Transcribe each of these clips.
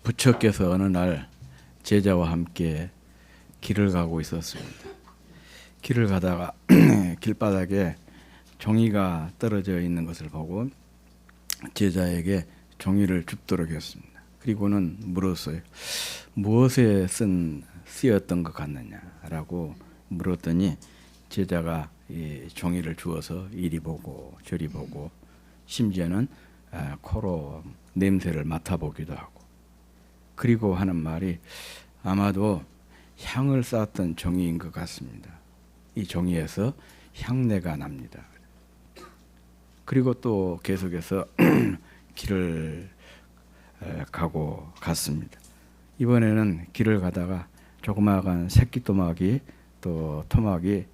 부처께서 어느 날 제자와 함께 길을 가고 있었습니다. 길을 가다가 길바닥에 종이가 떨어져 있는 것을 보고 제자에게 종이를 줍도록 했습니다. 그리고는 물었어요. 무엇에 쓰였던 것 같느냐라고 물었더니 제자가 이 종이를 주어서 이리 보고 저리 보고 심지어는 코로 냄새를 맡아보기도 하고, 그리고 하는 말이 아마도 향을 쌓았던 종이인 것 같습니다. 이 종이에서 향내가 납니다. 그리고 또 계속해서 길을 가고 갔습니다. 이번에는 길을 가다가 조그마한 새끼토막이 또 토막이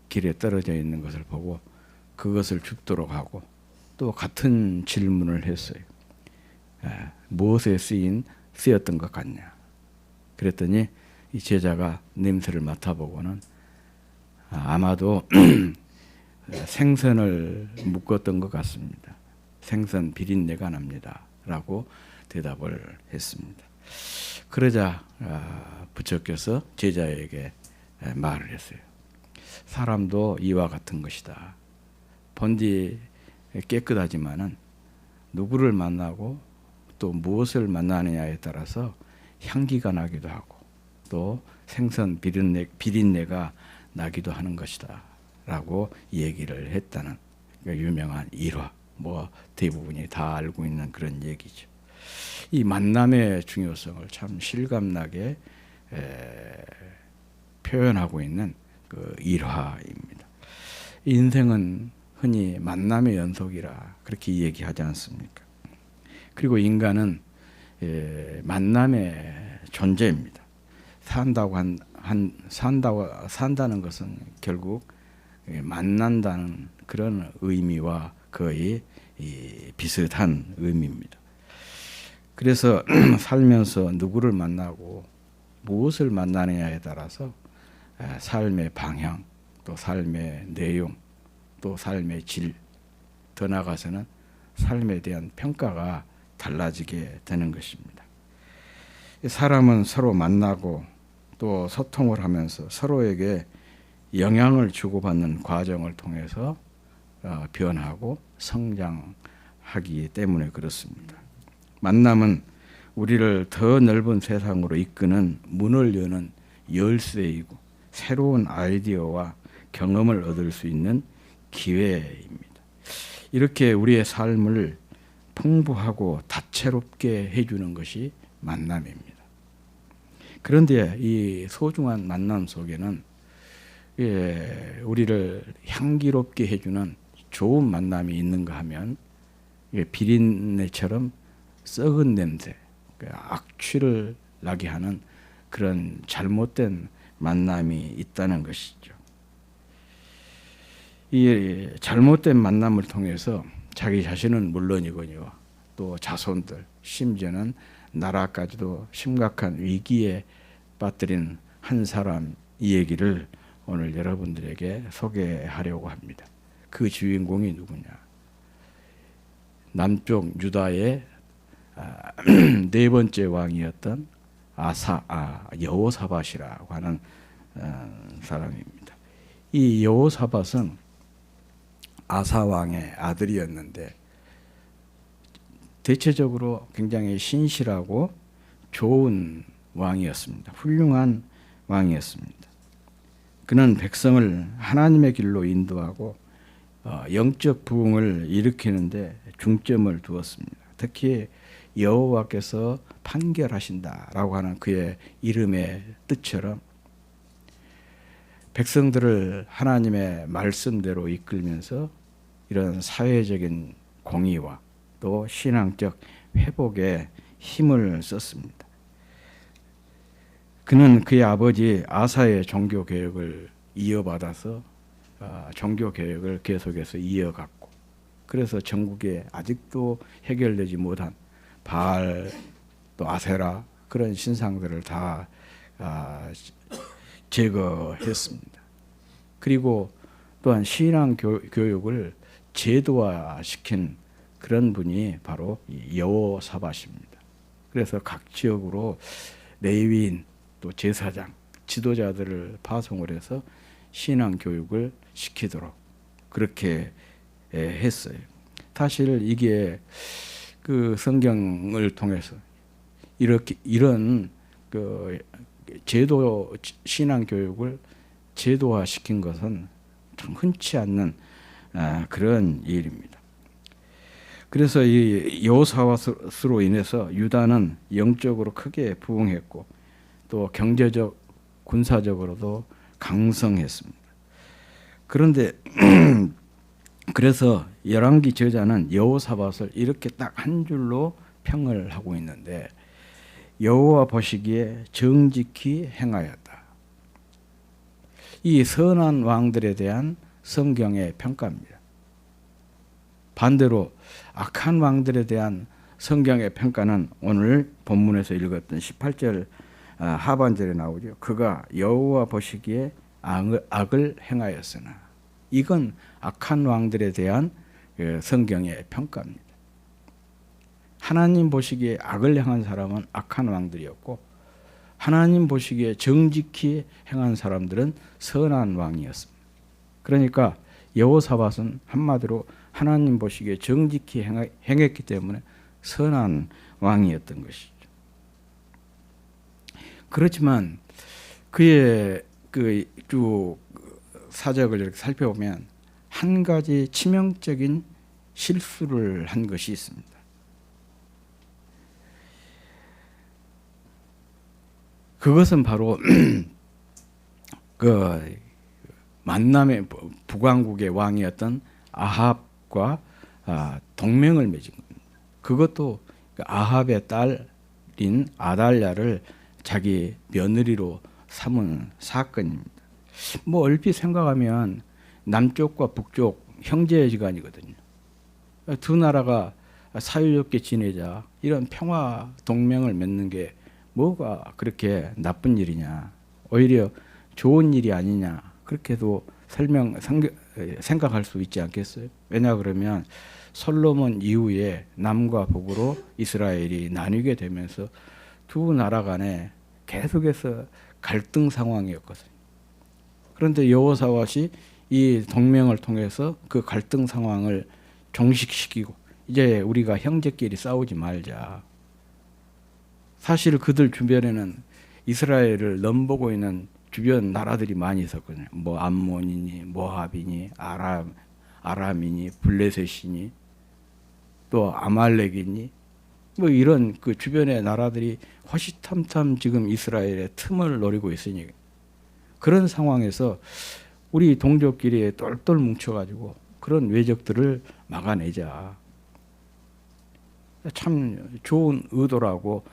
길에 떨어져 있는 것을 보고 그것을 줍도록 하고 또 같은 질문을 했어요. 무엇에 쓰였던 것 같냐? 그랬더니 이 제자가 냄새를 맡아보고는 아마도 생선을 묶었던 것 같습니다. 생선 비린내가 납니다. 라고 대답을 했습니다. 그러자 부처께서 제자에게 말을 했어요. 사람도 이와 같은 것이다. 본디 깨끗하지만은 누구를 만나고 또 무엇을 만나느냐에 따라서 향기가 나기도 하고 또 생선 비린내가 나기도 하는 것이다 라고 얘기를 했다는 유명한 일화, 대부분이 다 알고 있는 그런 얘기죠. 이 만남의 중요성을 참 실감나게 표현하고 있는 그 일화입니다. 인생은 흔히 만남의 연속이라 그렇게 얘기하지 않습니까? 그리고 인간은 만남의 존재입니다. 산다는 것은 결국 만난다는 그런 의미와 거의 비슷한 의미입니다. 그래서 살면서 누구를 만나고 무엇을 만나느냐에 따라서 삶의 방향, 또 삶의 내용, 또 삶의 질, 더 나아가서는 삶에 대한 평가가 달라지게 되는 것입니다. 사람은 서로 만나고 또 소통을 하면서 서로에게 영향을 주고받는 과정을 통해서 변하고 성장하기 때문에 그렇습니다. 만남은 우리를 더 넓은 세상으로 이끄는 문을 여는 열쇠이고 새로운 아이디어와 경험을 얻을 수 있는 기회입니다. 이렇게 우리의 삶을 풍부하고 다채롭게 해주는 것이 만남입니다. 그런데 이 소중한 만남 속에는 우리를 향기롭게 해주는 좋은 만남이 있는가 하면 비린내처럼 썩은 냄새, 악취를 나게 하는 그런 잘못된 만남이 있다는 것이죠. 이 잘못된 만남을 통해서 자기 자신은 물론이거니와 또 자손들, 심지어는 나라까지도 심각한 위기에 빠뜨린 한 사람 얘기를 오늘 여러분들에게 소개하려고 합니다. 그 주인공이 누구냐? 남쪽 유다의 네 번째 왕이었던 여호사밧이라고 하는 사람입니다. 이 여호사밧은 아사 왕의 아들이었는데 대체적으로 굉장히 신실하고 좋은 왕이었습니다. 훌륭한 왕이었습니다. 그는 백성을 하나님의 길로 인도하고 영적 부흥을 일으키는데 중점을 두었습니다. 특히 여호와께서 판결하신다라고 하는 그의 이름의 뜻처럼 백성들을 하나님의 말씀대로 이끌면서 이런 사회적인 공의와 또 신앙적 회복에 힘을 썼습니다. 그는 그의 아버지 아사의 종교개혁을 이어받아서 종교개혁을 계속해서 이어갔고, 그래서 전국에 아직도 해결되지 못한 바알 또 아세라 그런 신상들을 다 제거했습니다. 그리고 또한 신앙 교육을 제도화시킨 그런 분이 바로 여호사밧입니다. 그래서 각 지역으로 레위인 또 제사장, 지도자들을 파송을 해서 신앙 교육을 시키도록 그렇게 했어요. 사실 이게 그 성경을 통해서 이렇게 이런 그 제도 신앙 교육을 제도화 시킨 것은 참 흔치 않는 그런 일입니다. 그래서 이 여호사밧으로 인해서 유다는 영적으로 크게 부흥했고 또 경제적, 군사적으로도 강성했습니다. 그런데 그래서 열왕기 저자는 여호사밧을 이렇게 딱 한 줄로 평을 하고 있는데 여호와 보시기에 정직히 행하였다. 이 선한 왕들에 대한 성경의 평가입니다. 반대로 악한 왕들에 대한 성경의 평가는 오늘 본문에서 읽었던 18절 하반절에 나오죠. 그가 여호와 보시기에 악을 행하였으나, 이건 악한 왕들에 대한 성경의 평가입니다. 하나님 보시기에 악을 행한 사람은 악한 왕들이었고 하나님 보시기에 정직히 행한 사람들은 선한 왕이었습니다. 그러니까 여호사밧은 한마디로 하나님 보시기에 정직히 행했기 때문에 선한 왕이었던 것이죠. 그렇지만 그의 그 쭉 사적을 이렇게 살펴보면 한 가지 치명적인 실수를 한 것이 있습니다. 그것은 바로 그 만남의 북왕국의 왕이었던 아합과 동맹을 맺은 겁니다. 그것도 아합의 딸인 아달랴를 자기 며느리로 삼은 사건입니다. 뭐 얼핏 생각하면 남쪽과 북쪽 형제지간이거든요. 두 나라가 사이좋게 지내자, 이런 평화 동맹을 맺는 게 뭐가 그렇게 나쁜 일이냐, 오히려 좋은 일이 아니냐, 그렇게도 생각할 수 있지 않겠어요? 왜냐 그러면 솔로몬 이후에 남과 북으로 이스라엘이 나뉘게 되면서 두 나라 간에 계속해서 갈등 상황이었거든요. 그런데 여호사밧이 이 동맹을 통해서 그 갈등 상황을 종식시키고 이제 우리가 형제끼리 싸우지 말자. 사실 그들 주변에는 이스라엘을 넘보고 있는 주변 나라들이 많이 있었거든요. 뭐 암몬이니, 모압이니, 아람이니, 블레셋이니, 또 아말렉이니, 뭐 이런 그 주변의 나라들이 호시탐탐 지금 이스라엘의 틈을 노리고 있으니 그런 상황에서 우리 동족끼리 똘똘 뭉쳐가지고 그런 외적들을 막아내자. 참 좋은 의도라고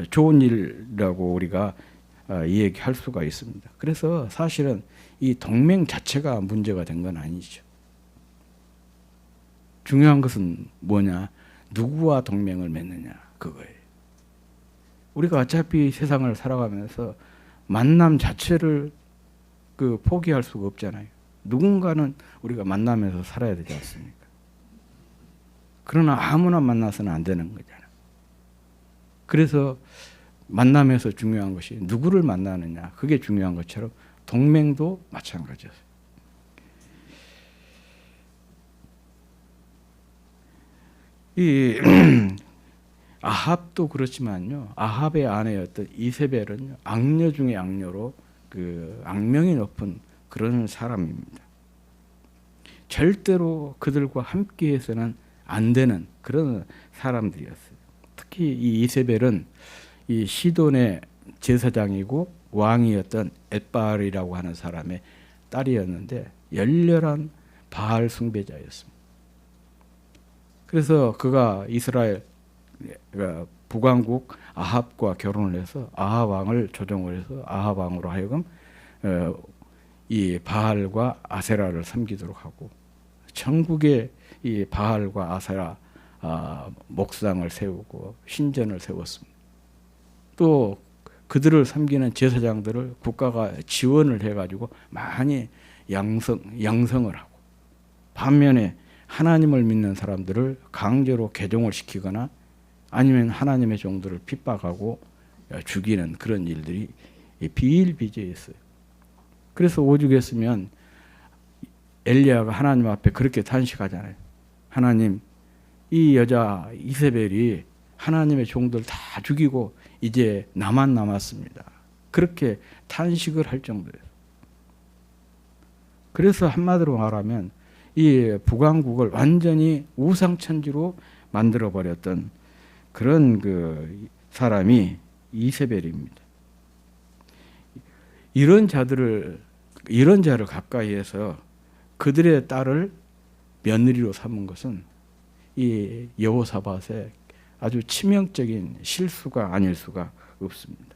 좋은 일이라고 우리가 이야기할 수가 있습니다. 그래서 사실은 이 동맹 자체가 문제가 된 건 아니죠. 중요한 것은 뭐냐? 누구와 동맹을 맺느냐, 그거예요. 우리가 어차피 세상을 살아가면서 만남 자체를 포기할 수가 없잖아요. 누군가는 우리가 만나면서 살아야 되지 않습니까? 그러나 아무나 만나서는 안 되는 거잖아요. 그래서 만남에서 중요한 것이 누구를 만나느냐, 그게 중요한 것처럼 동맹도 마찬가지였어요. 이 아합도 그렇지만요, 아합의 아내였던 이세벨은 악녀 중에 악녀로 악명이 높은 그런 사람입니다. 절대로 그들과 함께해서는 안 되는 그런 사람들이었어요. 특히 이 이세벨은 이 시돈의 제사장이고 왕이었던 엣바알이라고 하는 사람의 딸이었는데 열렬한 바알 숭배자였습니다. 그래서 그가 이스라엘 북왕국 아합과 결혼을 해서 아합 왕을 조종을 해서 아합 왕으로 하여금 이 바알과 아세라를 섬기도록 하고 전국에 이 바알과 아세라 목상을 세우고 신전을 세웠습니다. 또 그들을 섬기는 제사장들을 국가가 지원을 해가지고 많이 양성을 하고, 반면에 하나님을 믿는 사람들을 강제로 개종을 시키거나 아니면 하나님의 종들을 핍박하고 죽이는 그런 일들이 비일비재했어요. 그래서 오죽 했으면 엘리야가 하나님 앞에 그렇게 탄식하잖아요. 하나님, 이 여자 이세벨이 하나님의 종들 다 죽이고 이제 나만 남았습니다. 그렇게 탄식을 할 정도예요. 그래서 한마디로 말하면 이 북왕국을 완전히 우상천지로 만들어버렸던 그런 그 사람이 이세벨입니다. 이런 자를 가까이에서 그들의 딸을 며느리로 삼은 것은 이 여호사밧의 아주 치명적인 실수가 아닐 수가 없습니다.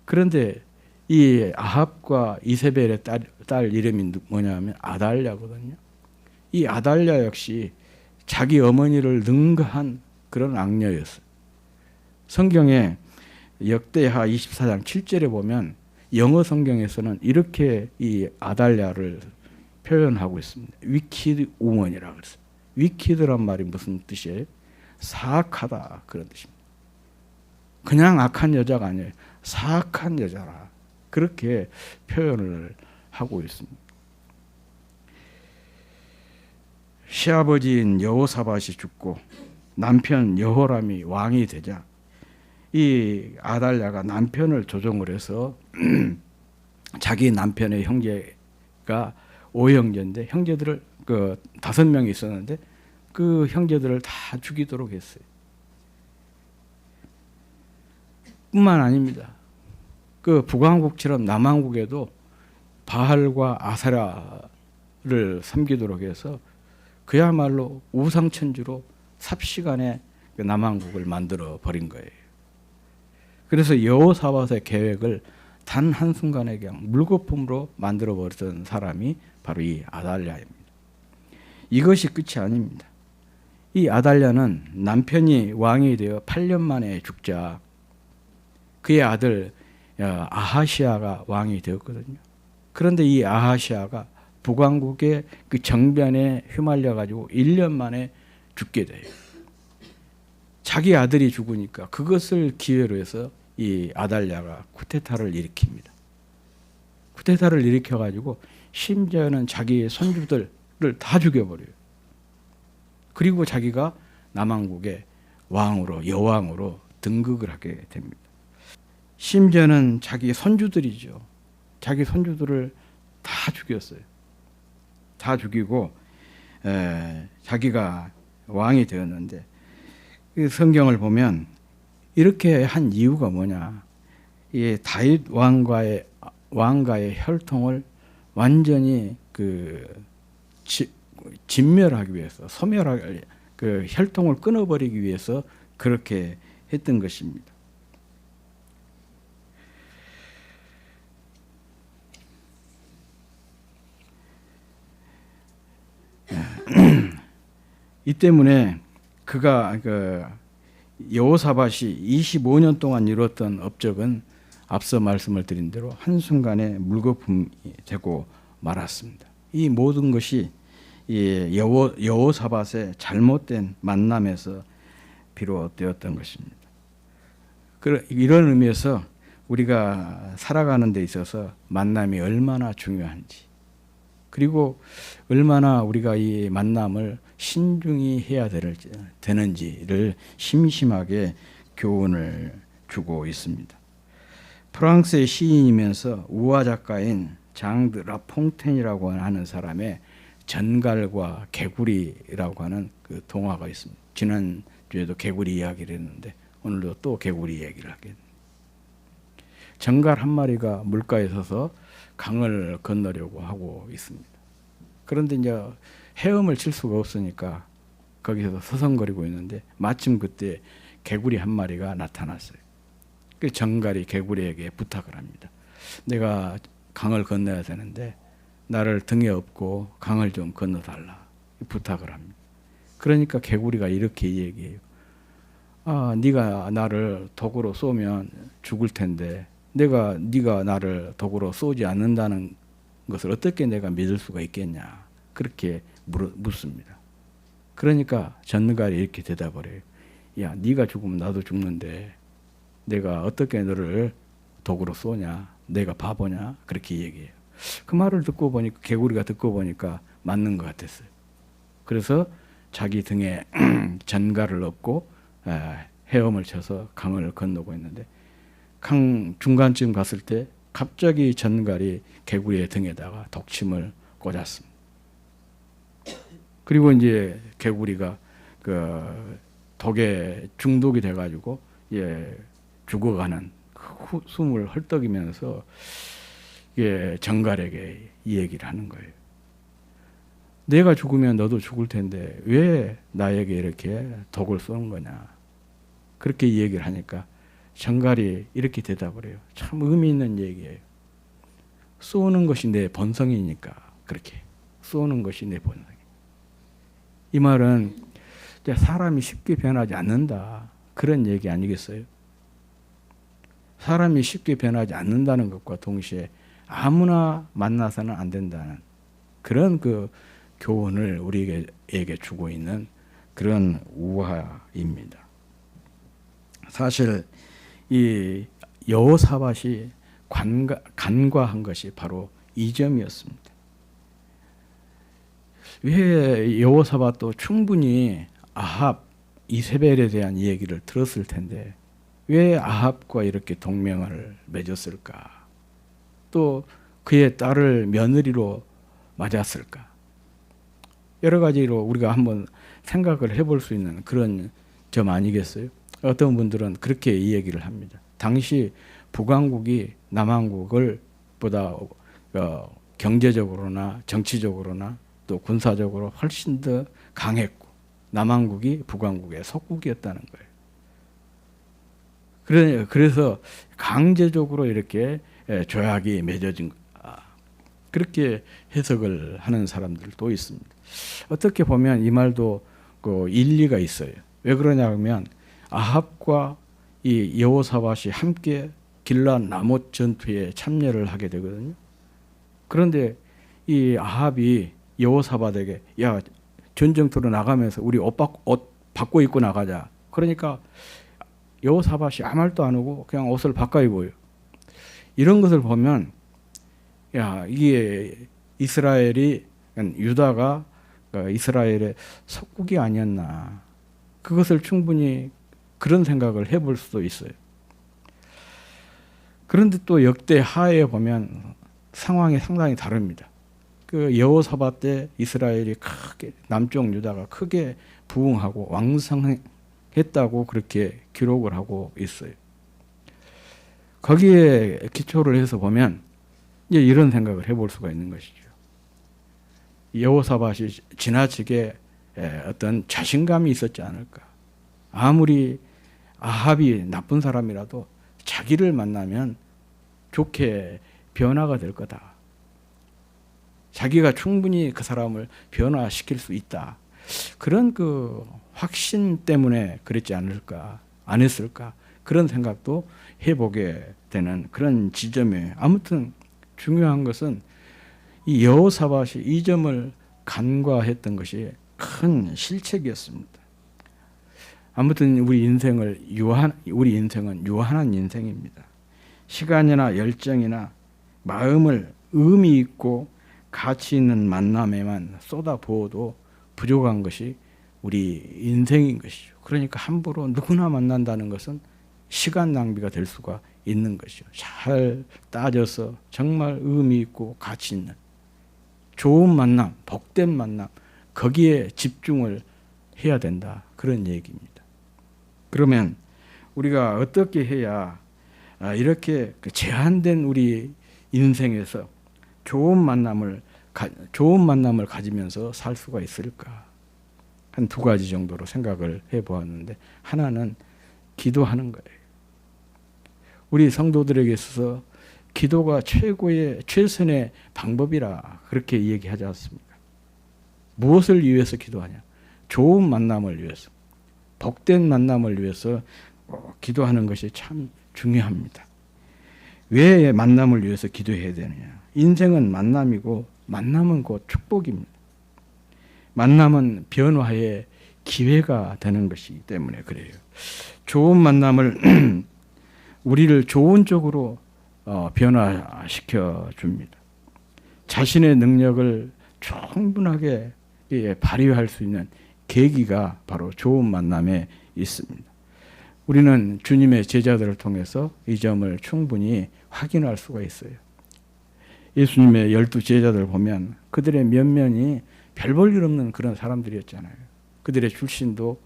그런데 이 아합과 이세벨의 딸 이름이 뭐냐면 아달랴거든요. 이 아달랴 역시 자기 어머니를 능가한 그런 악녀였어요. 성경에 역대하 24장 7절에 보면 영어 성경에서는 이렇게 이 아달랴를 표현하고 있습니다. 위키드 우먼이라고 그랬어요. 위키드란 말이 무슨 뜻이에요? 사악하다 그런 뜻입니다. 그냥 악한 여자가 아니에요. 사악한 여자라. 그렇게 표현을 하고 있습니다. 시아버지인 여호사밧이 죽고 남편 여호람이 왕이 되자 이 아달랴가 남편을 조종을 해서 자기 남편의 형제가 5형제인데 형제들을 그 5명이 있었는데 그 형제들을 다 죽이도록 했어요. 뿐만 아닙니다. 그 북왕국처럼 남왕국에도 바알과 아세라를 섬기도록 해서 그야말로 우상천지로 삽시간에 그 남왕국을 만들어 버린 거예요. 그래서 여호사밧의 계획을 단 한순간에 그냥 물거품으로 만들어 버렸던 사람이 바로 이 아달랴입니다. 이것이 끝이 아닙니다. 이 아달랴는 남편이 왕이 되어 8년 만에 죽자 그의 아들 아하시아가 왕이 되었거든요. 그런데 이 아하시아가 북왕국의 그 정변에 휘말려 가지고 1년 만에 죽게 돼요. 자기 아들이 죽으니까 그것을 기회로 해서 이 아달랴가 쿠데타를 일으킵니다. 쿠데타를 일으켜 가지고 심지어는 자기 손주들을 다 죽여버려요. 그리고 자기가 남왕국의 왕으로 여왕으로 등극을 하게 됩니다. 심지어는 자기 손주들이죠. 자기 손주들을 다 죽였어요. 다 죽이고 자기가 왕이 되었는데 그 성경을 보면 이렇게 한 이유가 뭐냐? 이 다윗 왕과의 혈통을 완전히 진멸하기 위해서 소멸하기 그 혈통을 끊어버리기 위해서 그렇게 했던 것입니다. 이 때문에 그가 여호사밧이 25년 동안 이뤘던 업적은 앞서 말씀을 드린 대로 한순간에 물거품이 되고 말았습니다. 이 모든 것이 여호사밧의 잘못된 만남에서 비롯되었던 것입니다. 이런 의미에서 우리가 살아가는 데 있어서 만남이 얼마나 중요한지 그리고 얼마나 우리가 이 만남을 신중히 해야 되는지를 심심하게 교훈을 주고 있습니다. 프랑스의 시인이면서 우화 작가인 장 드 라퐁텐이라고 하는 사람의 전갈과 개구리라고 하는 그 동화가 있습니다. 지난주에도 개구리 이야기를 했는데 오늘도 또 개구리 이야기를 하겠습니다. 전갈 한 마리가 물가에 서서 강을 건너려고 하고 있습니다. 그런데 이제 헤엄을 칠 수가 없으니까 거기서 서성거리고 있는데 마침 그때 개구리 한 마리가 나타났어요. 그 전갈이 개구리에게 부탁을 합니다. 내가 강을 건너야 되는데 나를 등에 업고 강을 좀 건너달라 부탁을 합니다. 그러니까 개구리가 이렇게 얘기해요. 네가 나를 독으로 쏘면 죽을 텐데 네가 나를 독으로 쏘지 않는다는 것을 어떻게 내가 믿을 수가 있겠냐 그렇게 묻습니다. 그러니까 전갈이 이렇게 대답을 해요. 야, 네가 죽으면 나도 죽는데 내가 어떻게 너를 도구로 쏘냐? 내가 바보냐? 그렇게 얘기해요. 그 말을 듣고 보니까 개구리가 듣고 보니까 맞는 것 같았어요. 그래서 자기 등에 전갈을 업고 헤엄을 쳐서 강을 건너고 있는데 강 중간쯤 갔을 때 갑자기 전갈이 개구리의 등에다가 독침을 꽂았습니다. 그리고 이제 개구리가 그 독에 중독이 돼가지고 죽어가는 숨을 헐떡이면서 전갈에게 이 얘기를 하는 거예요. 내가 죽으면 너도 죽을 텐데 왜 나에게 이렇게 독을 쏘는 거냐. 그렇게 얘기를 하니까 전갈이 이렇게 대답을 해요. 참 의미 있는 얘기예요. 쏘는 것이 내 본성이니까 그렇게 쏘는 것이 내 본성. 이 말은 사람이 쉽게 변하지 않는다. 그런 얘기 아니겠어요? 사람이 쉽게 변하지 않는다는 것과 동시에 아무나 만나서는 안 된다는 그런 그 교훈을 우리에게 주고 있는 그런 우화입니다. 사실 이 여호사밧이 간과한 것이 바로 이 점이었습니다. 왜 여호사밧도 충분히 아합, 이세벨에 대한 얘기를 들었을 텐데 왜 아합과 이렇게 동맹을 맺었을까? 또 그의 딸을 며느리로 맞았을까? 여러 가지로 우리가 한번 생각을 해볼 수 있는 그런 점 아니겠어요? 어떤 분들은 그렇게 이 얘기를 합니다. 당시 북왕국이 남왕국을 보다 경제적으로나 정치적으로나 또 군사적으로 훨씬 더 강했고 남왕국이 북왕국의 속국이었다는 거예요. 그래서 강제적으로 이렇게 조약이 맺어진 그렇게 해석을 하는 사람들도 있습니다. 어떻게 보면 이 말도 그 일리가 있어요. 왜 그러냐면 아합과 이 여호사밧이 함께 길랏 라못 전투에 참여를 하게 되거든요. 그런데 이 아합이 여호사밧에게 야 전쟁터로 나가면서 우리 옷 바꿔 입고 나가자. 그러니까 여호사밧이 아무 말도 안 하고 그냥 옷을 바꿔 입어요. 이런 것을 보면 야 이게 이스라엘이 유다가 이스라엘의 속국이 아니었나. 그것을 충분히 그런 생각을 해볼 수도 있어요. 그런데 또 역대 하에 보면 상황이 상당히 다릅니다. 그 여호사밧 때 이스라엘이 크게 남쪽 유다가 크게 부흥하고 왕성했다고 그렇게 기록을 하고 있어요. 거기에 기초를 해서 보면 이제 이런 생각을 해볼 수가 있는 것이죠. 여호사밧이 지나치게 어떤 자신감이 있었지 않을까. 아무리 아합이 나쁜 사람이라도 자기를 만나면 좋게 변화가 될 거다. 자기가 충분히 그 사람을 변화시킬 수 있다. 그런 그 확신 때문에 그랬지 않을까, 안 했을까. 그런 생각도 해보게 되는 그런 지점이에요. 아무튼 중요한 것은 이 여호사밧이 이 점을 간과했던 것이 큰 실책이었습니다. 아무튼 우리 인생은 유한한 인생입니다. 시간이나 열정이나 마음을 의미 있고 가치 있는 만남에만 쏟아부어도 부족한 것이 우리 인생인 것이죠. 그러니까 함부로 누구나 만난다는 것은 시간 낭비가 될 수가 있는 것이죠. 잘 따져서 정말 의미 있고 가치 있는 좋은 만남, 복된 만남, 거기에 집중을 해야 된다. 그런 얘기입니다. 그러면 우리가 어떻게 해야 이렇게 제한된 우리 인생에서 좋은 만남을 가지면서 살 수가 있을까? 한 두 가지 정도로 생각을 해보았는데, 하나는 기도하는 거예요. 우리 성도들에게 있어서 기도가 최선의 방법이라 그렇게 얘기하지 않습니까? 무엇을 위해서 기도하냐? 좋은 만남을 위해서, 복된 만남을 위해서 기도하는 것이 참 중요합니다. 왜 만남을 위해서 기도해야 되느냐? 인생은 만남이고 만남은 곧 축복입니다. 만남은 변화의 기회가 되는 것이기 때문에 그래요. 좋은 만남을 우리를 좋은 쪽으로 변화시켜 줍니다. 자신의 능력을 충분하게 발휘할 수 있는 계기가 바로 좋은 만남에 있습니다. 우리는 주님의 제자들을 통해서 이 점을 충분히 확인할 수가 있어요. 예수님의 12 제자들 보면 그들의 면면이 별 볼 일 없는 그런 사람들이었잖아요. 그들의 출신도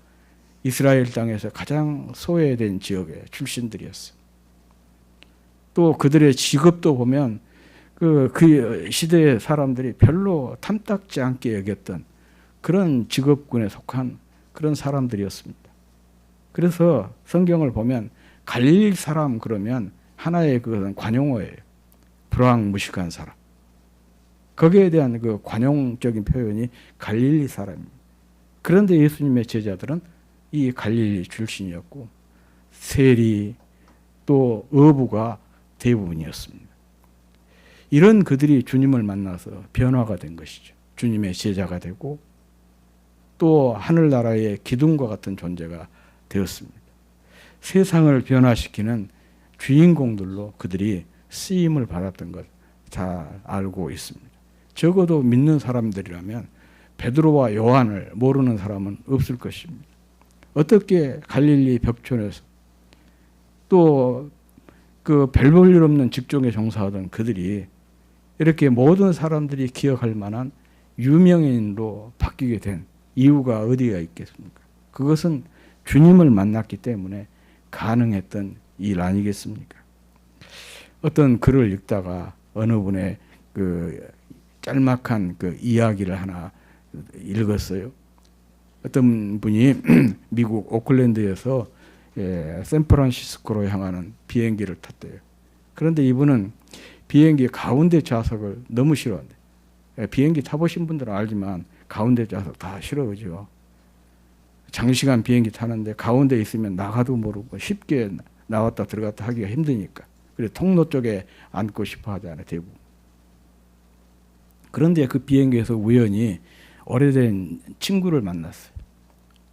이스라엘 땅에서 가장 소외된 지역의 출신들이었어요. 또 그들의 직업도 보면 그 시대의 사람들이 별로 탐탁지 않게 여겼던 그런 직업군에 속한 그런 사람들이었습니다. 그래서 성경을 보면 갈릴리 사람 그러면 하나의 그것은 관용어예요. 불황무식한 사람. 거기에 대한 그 관용적인 표현이 갈릴리 사람입니다. 그런데 예수님의 제자들은 이 갈릴리 출신이었고 세리 또 어부가 대부분이었습니다. 이런 그들이 주님을 만나서 변화가 된 것이죠. 주님의 제자가 되고 또 하늘나라의 기둥과 같은 존재가 되었습니다. 세상을 변화시키는 주인공들로 그들이 쓰임을 받았던 것 잘 알고 있습니다. 적어도 믿는 사람들이라면 베드로와 요한을 모르는 사람은 없을 것입니다. 어떻게 갈릴리 벽촌에서 또 그 별 볼 일 없는 직종에 종사하던 그들이 이렇게 모든 사람들이 기억할 만한 유명인으로 바뀌게 된 이유가 어디가 있겠습니까? 그것은 주님을 만났기 때문에 가능했던 일 아니겠습니까? 어떤 글을 읽다가 어느 분의 그 짤막한 그 이야기를 하나 읽었어요. 어떤 분이 미국 오클랜드에서 샌프란시스코로 향하는 비행기를 탔대요. 그런데 이분은 비행기 가운데 좌석을 너무 싫어한대. 비행기 타보신 분들은 알지만 가운데 좌석 다 싫어하죠. 장시간 비행기 타는데 가운데 있으면 나가도 모르고 쉽게 나왔다 들어갔다 하기가 힘드니까. 그래서 통로 쪽에 앉고 싶어 하잖아요, 대부분. 그런데 그 비행기에서 우연히 오래된 친구를 만났어요.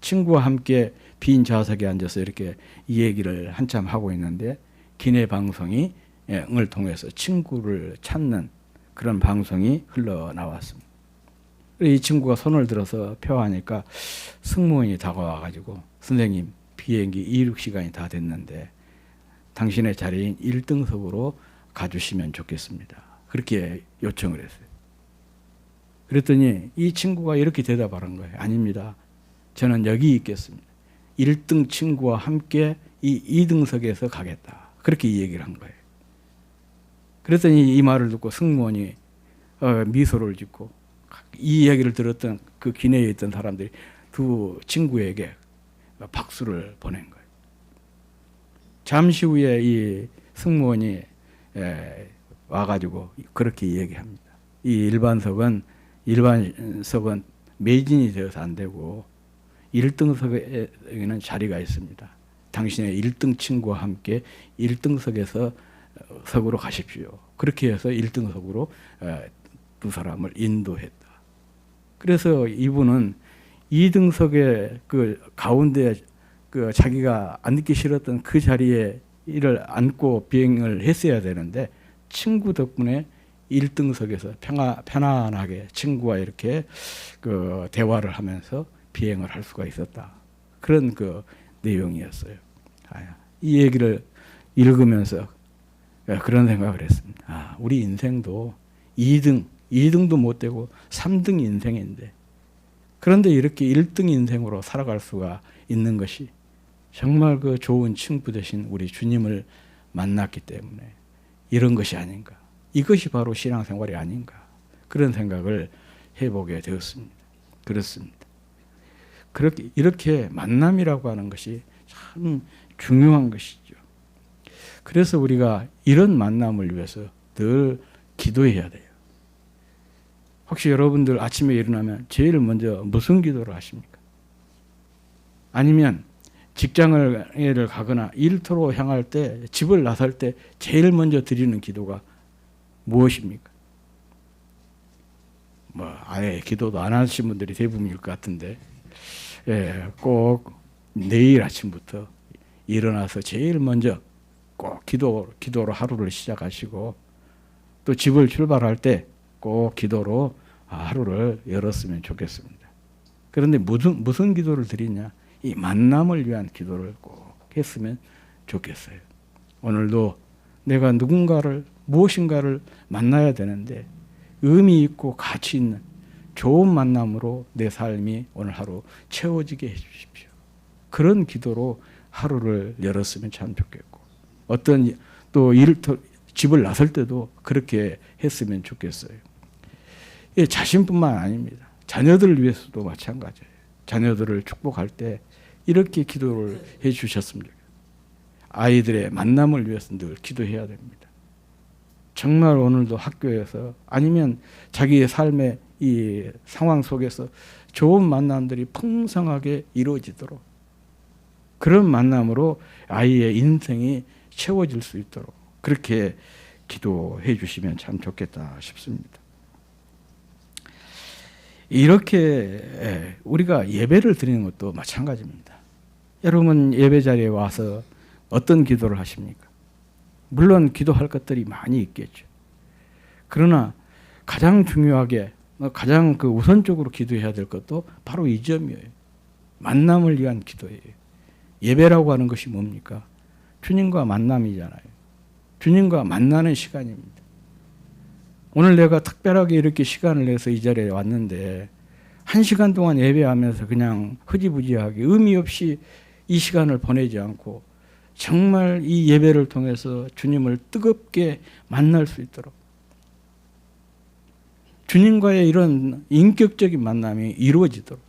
친구와 함께 빈 좌석에 앉아서 이렇게 이 얘기를 한참 하고 있는데 기내 방송이 을 통해서 친구를 찾는 그런 방송이 흘러나왔습니다. 이 친구가 손을 들어서 표하니까 승무원이 다가와가지고 선생님 비행기 이륙 시간이 다 됐는데 당신의 자리인 1등석으로 가주시면 좋겠습니다. 그렇게 요청을 했어요. 그랬더니 이 친구가 이렇게 대답하는 거예요. 아닙니다. 저는 여기 있겠습니다. 1등 친구와 함께 이 2등석에서 가겠다. 그렇게 이 얘기를 한 거예요. 그랬더니 이 말을 듣고 승무원이 미소를 짓고 이 이야기를 들었던 그 기내에 있던 사람들이 두 친구에게 박수를 보낸 거예요. 잠시 후에 이 승무원이 와가지고 그렇게 얘기합니다. 이 일반석은 매진이 되어서 안 되고 1등석에는 자리가 있습니다. 당신의 1등 친구와 함께 1등석에서 석으로 가십시오. 그렇게 해서 1등석으로 두 사람을 인도했다. 그래서 이분은 2등석의 그 가운데 그 자기가 앉기 싫었던 그 자리에 이를 앉고 비행을 했어야 되는데 친구 덕분에 1등석에서 편안하게 친구와 이렇게 그 대화를 하면서 비행을 할 수가 있었다. 그런 그 내용이었어요. 이 얘기를 읽으면서 그런 생각을 했습니다. 우리 인생도 2등도 못 되고 3등 인생인데 그런데 이렇게 1등 인생으로 살아갈 수가 있는 것이 정말 그 좋은 친구 되신 우리 주님을 만났기 때문에 이런 것이 아닌가. 이것이 바로 신앙생활이 아닌가. 그런 생각을 해보게 되었습니다. 그렇습니다. 이렇게 만남이라고 하는 것이 참 중요한 것이죠. 그래서 우리가 이런 만남을 위해서 늘 기도해야 돼요. 혹시 여러분들 아침에 일어나면 제일 먼저 무슨 기도를 하십니까? 아니면 직장을 가거나 일터로 향할 때, 집을 나설 때 제일 먼저 드리는 기도가 무엇입니까? 뭐 아예 기도도 안 하신 분들이 대부분일 것 같은데, 꼭 내일 아침부터 일어나서 제일 먼저 꼭 기도로 하루를 시작하시고, 또 집을 출발할 때 꼭 기도로 하루를 열었으면 좋겠습니다. 그런데 무슨 기도를 드리냐? 이 만남을 위한 기도를 꼭 했으면 좋겠어요. 오늘도 내가 무엇인가를 만나야 되는데 의미 있고 가치 있는 좋은 만남으로 내 삶이 오늘 하루 채워지게 해주십시오. 그런 기도로 하루를 열었으면 참 좋겠고, 어떤 또 집을 나설 때도 그렇게 했으면 좋겠어요. 자신뿐만 아닙니다. 자녀들을 위해서도 마찬가지예요. 자녀들을 축복할 때 이렇게 기도를 해 주셨으면 좋겠어요. 아이들의 만남을 위해서 늘 기도해야 됩니다. 정말 오늘도 학교에서 아니면 자기의 삶의 이 상황 속에서 좋은 만남들이 풍성하게 이루어지도록, 그런 만남으로 아이의 인생이 채워질 수 있도록 그렇게 기도해 주시면 참 좋겠다 싶습니다. 이렇게 우리가 예배를 드리는 것도 마찬가지입니다. 여러분 예배 자리에 와서 어떤 기도를 하십니까? 물론 기도할 것들이 많이 있겠죠. 그러나 가장 중요하게, 가장 우선적으로 기도해야 될 것도 바로 이 점이에요. 만남을 위한 기도예요. 예배라고 하는 것이 뭡니까? 주님과 만남이잖아요. 주님과 만나는 시간입니다. 오늘 내가 특별하게 이렇게 시간을 내서 이 자리에 왔는데 1시간 동안 예배하면서 그냥 흐지부지하게 의미 없이 이 시간을 보내지 않고 정말 이 예배를 통해서 주님을 뜨겁게 만날 수 있도록, 주님과의 이런 인격적인 만남이 이루어지도록,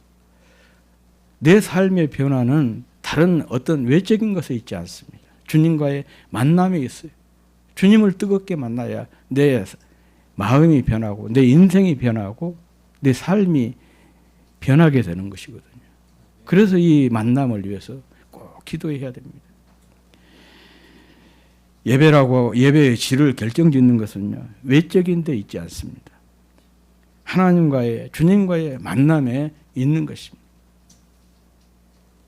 내 삶의 변화는 다른 어떤 외적인 것에 있지 않습니다. 주님과의 만남에 있어요. 주님을 뜨겁게 만나야 내 마음이 변하고 내 인생이 변하고 내 삶이 변하게 되는 것이거든요. 그래서 이 만남을 위해서 꼭 기도해야 됩니다. 예배의 질을 결정짓는 것은요, 외적인 데 있지 않습니다. 하나님과의, 주님과의 만남에 있는 것입니다.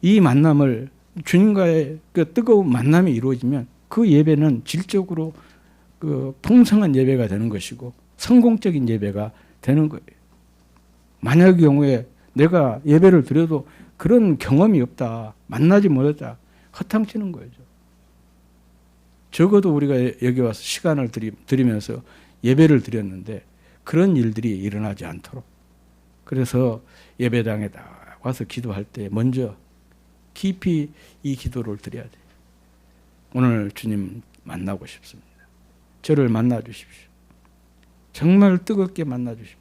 이 만남을, 주님과의 그 뜨거운 만남이 이루어지면 그 예배는 질적으로 그 풍성한 예배가 되는 것이고 성공적인 예배가 되는 거예요. 만약의 경우에 내가 예배를 드려도 그런 경험이 없다, 만나지 못했다, 허탕치는 거죠. 적어도 우리가 여기 와서 시간을 들이면서 예배를 드렸는데 그런 일들이 일어나지 않도록, 그래서 예배당에 와서 기도할 때 먼저 깊이 이 기도를 드려야 돼요. 오늘 주님 만나고 싶습니다. 저를 만나 주십시오. 정말 뜨겁게 만나 주십시오.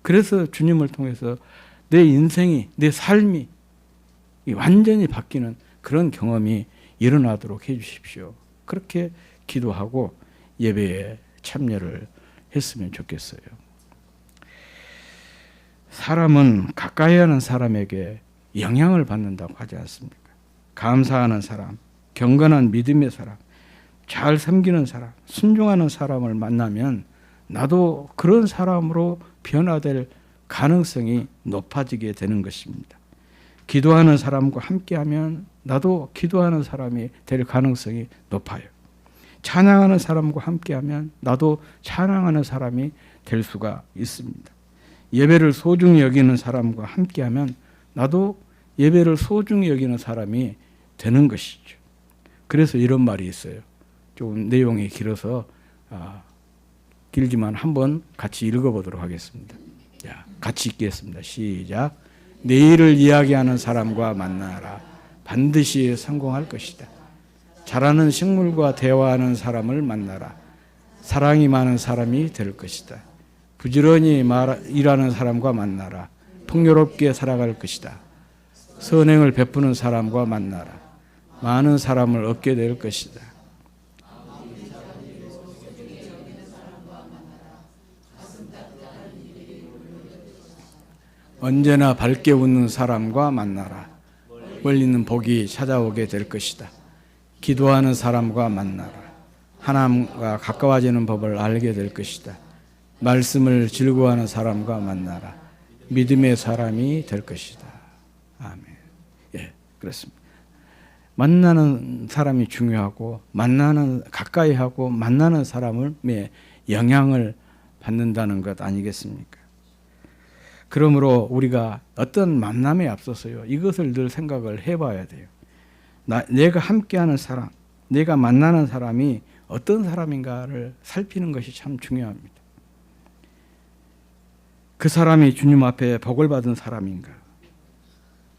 그래서 주님을 통해서 내 인생이, 내 삶이 완전히 바뀌는 그런 경험이 일어나도록 해 주십시오. 그렇게 기도하고 예배에 참여를 했으면 좋겠어요. 사람은 가까이 하는 사람에게 영향을 받는다고 하지 않습니까? 감사하는 사람, 경건한 믿음의 사람, 잘 섬기는 사람, 순종하는 사람을 만나면 나도 그런 사람으로 변화될 가능성이 높아지게 되는 것입니다. 기도하는 사람과 함께하면 나도 기도하는 사람이 될 가능성이 높아요. 찬양하는 사람과 함께하면 나도 찬양하는 사람이 될 수가 있습니다. 예배를 소중히 여기는 사람과 함께하면 나도 예배를 소중히 여기는 사람이 되는 것이죠. 그래서 이런 말이 있어요. 좀 내용이 길어서 길지만 한번 같이 읽어보도록 하겠습니다. 자, 같이 읽겠습니다. 시작. 내일을 이야기하는 사람과 만나라. 반드시 성공할 것이다. 잘하는 식물과 대화하는 사람을 만나라. 사랑이 많은 사람이 될 것이다. 부지런히 일하는 사람과 만나라. 풍요롭게 살아갈 것이다. 선행을 베푸는 사람과 만나라. 많은 사람을 얻게 될 것이다. 언제나 밝게 웃는 사람과 만나라. 멀리는 복이 찾아오게 될 것이다. 기도하는 사람과 만나라. 하나님과 가까워지는 법을 알게 될 것이다. 말씀을 즐거워하는 사람과 만나라. 믿음의 사람이 될 것이다. 아멘. 예, 그렇습니다. 만나는 사람이 중요하고 가까이 하고 만나는 사람의 영향을 받는다는 것 아니겠습니까? 그러므로 우리가 어떤 만남에 앞서서요, 이것을 늘 생각을 해봐야 돼요. 내가 함께하는 사람, 내가 만나는 사람이 어떤 사람인가를 살피는 것이 참 중요합니다. 그 사람이 주님 앞에 복을 받은 사람인가?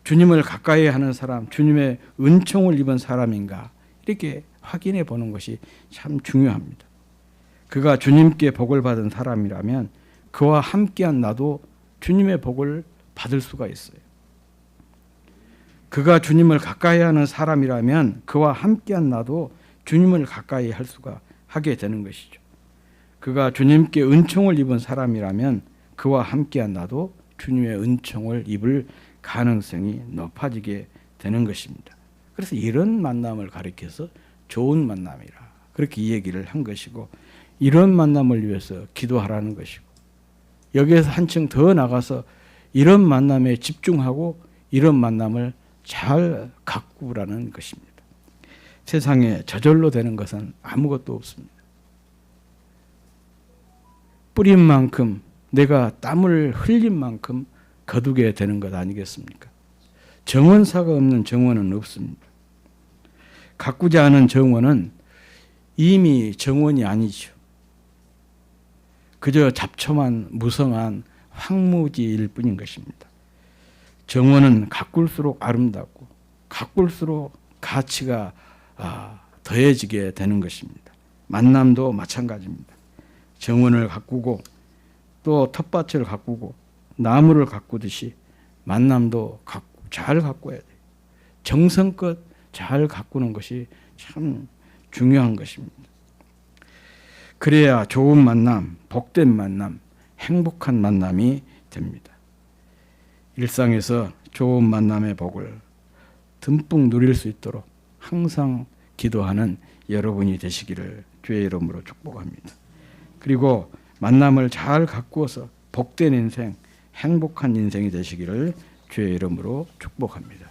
주님을 가까이 하는 사람, 주님의 은총을 입은 사람인가? 이렇게 확인해 보는 것이 참 중요합니다. 그가 주님께 복을 받은 사람이라면 그와 함께한 나도 주님의 복을 받을 수가 있어요. 그가 주님을 가까이 하는 사람이라면 그와 함께한 나도 주님을 가까이 하게 되는 것이죠. 그가 주님께 은총을 입은 사람이라면 그와 함께한 나도 주님의 은총을 입을 가능성이 높아지게 되는 것입니다. 그래서 이런 만남을 가리켜서 좋은 만남이라 그렇게 이 얘기를 한 것이고, 이런 만남을 위해서 기도하라는 것이고, 여기에서 한층 더 나가서 이런 만남에 집중하고 이런 만남을 잘 가꾸라는 것입니다. 세상에 저절로 되는 것은 아무것도 없습니다. 뿌린 만큼, 내가 땀을 흘린 만큼 거두게 되는 것 아니겠습니까? 정원사가 없는 정원은 없습니다. 가꾸지 않은 정원은 이미 정원이 아니죠. 그저 잡초만 무성한 황무지일 뿐인 것입니다. 정원은 가꿀수록 아름답고 가꿀수록 가치가 더해지게 되는 것입니다. 만남도 마찬가지입니다. 정원을 가꾸고 또 텃밭을 가꾸고 나무를 가꾸듯이 만남도 잘 가꿔야 돼요. 정성껏 잘 가꾸는 것이 참 중요한 것입니다. 그래야 좋은 만남, 복된 만남, 행복한 만남이 됩니다. 일상에서 좋은 만남의 복을 듬뿍 누릴 수 있도록 항상 기도하는 여러분이 되시기를 주의 이름으로 축복합니다. 그리고 만남을 잘 가꾸어서 복된 인생, 행복한 인생이 되시기를 주의 이름으로 축복합니다.